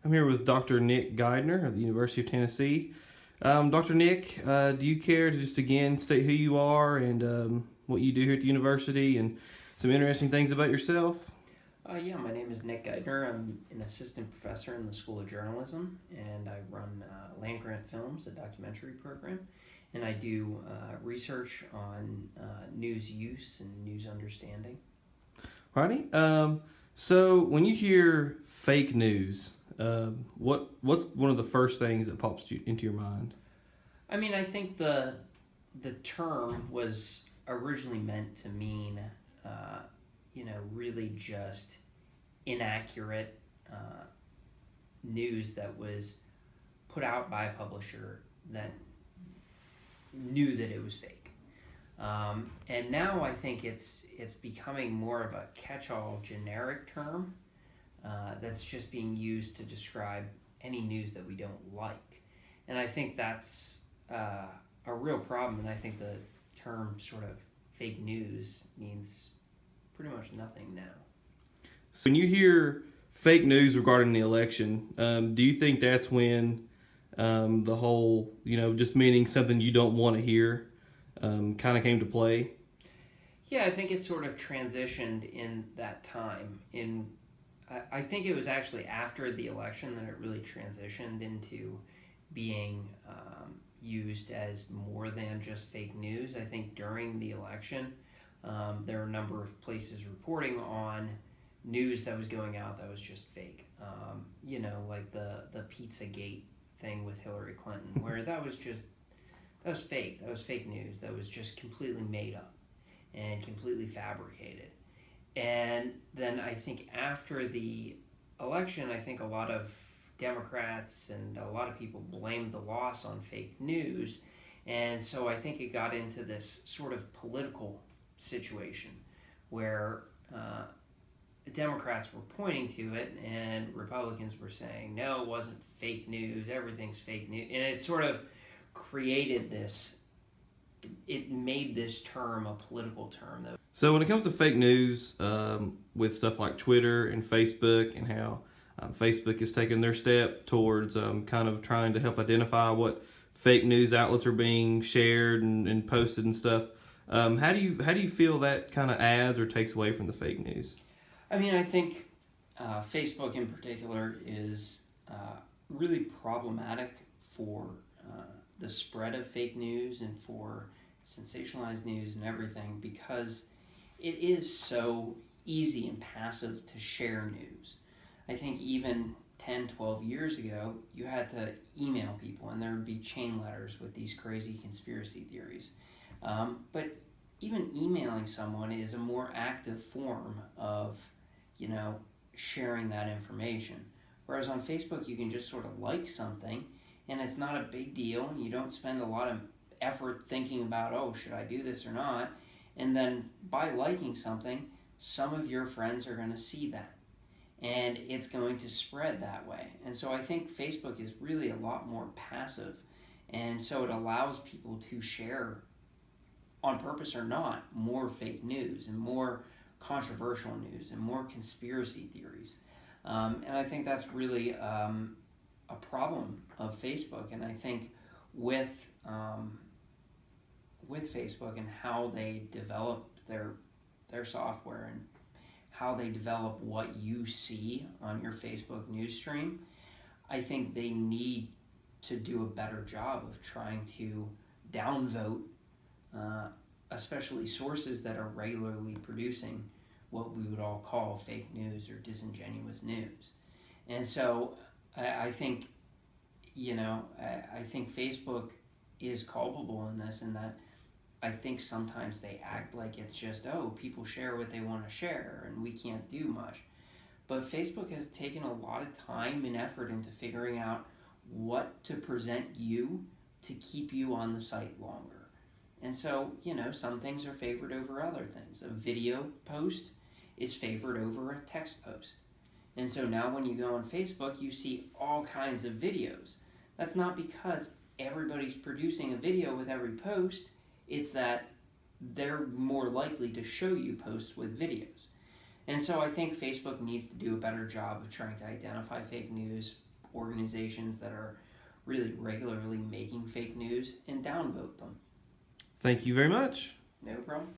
I'm here with Dr. Nick Geidner of the University of Tennessee. Dr. Nick, do you care to just again state who you are and what you do here at the university and some interesting things about yourself? Yeah, my name is Nick Geidner. I'm an assistant professor in the School of Journalism, and I run Land Grant Films, a documentary program, and I do research on news use and news understanding. Righty. So when you hear fake news, what's one of the first things that pops into your mind? I mean, I think the term was originally meant to mean, really just inaccurate news that was put out by a publisher that knew that it was fake. And now I think it's becoming more of a catch-all generic term that's just being used to describe any news that we don't like. And I think that's a real problem, and I think the term sort of fake news means pretty much nothing now. So when you hear fake news regarding the election, do you think that's when the whole, just meaning something you don't want to hear kind of came to play? Yeah, I think it sort of transitioned in that time. I think it was actually after the election that it really transitioned into being used as more than just fake news. I think during the election, there were a number of places reporting on news that was going out that was just fake. Like the Pizzagate thing with Hillary Clinton, where that was fake. That was fake news. That was just completely made up and completely fabricated. And then I think after the election, I think a lot of Democrats and a lot of people blamed the loss on fake news. And so I think it got into this sort of political situation where Democrats were pointing to it and Republicans were saying, no, it wasn't fake news, everything's fake news. And it sort of created it made this term a political term. So when it comes to fake news, with stuff like Twitter and Facebook and how Facebook has taken their step towards kind of trying to help identify what fake news outlets are being shared and posted and stuff. How do you feel that kind of adds or takes away from the fake news? I mean, I think Facebook in particular is really problematic for the spread of fake news and for sensationalized news and everything, because it is so easy and passive to share news. I think even 10, 12 years ago, you had to email people and there would be chain letters with these crazy conspiracy theories. But even emailing someone is a more active form of, sharing that information. Whereas on Facebook, you can just sort of like something and it's not a big deal. You don't spend a lot of effort thinking about, oh, should I do this or not? And then by liking something, some of your friends are going to see that. And it's going to spread that way. And so I think Facebook is really a lot more passive. And so it allows people to share, on purpose or not, more fake news and more controversial news and more conspiracy theories. And I think that's really a problem of Facebook. And I think with Facebook and how they develop their software and how they develop what you see on your Facebook news stream, I think they need to do a better job of trying to downvote, especially sources that are regularly producing what we would all call fake news or disingenuous news. And so I think, I think Facebook is culpable in this, in that I think sometimes they act like it's just, oh, people share what they want to share and we can't do much. But Facebook has taken a lot of time and effort into figuring out what to present you to keep you on the site longer. And so, some things are favored over other things. A video post is favored over a text post. And so now when you go on Facebook, you see all kinds of videos. That's not because everybody's producing a video with every post. It's that they're more likely to show you posts with videos. And so I think Facebook needs to do a better job of trying to identify fake news, organizations that are really regularly making fake news and downvote them. Thank you very much. No problem.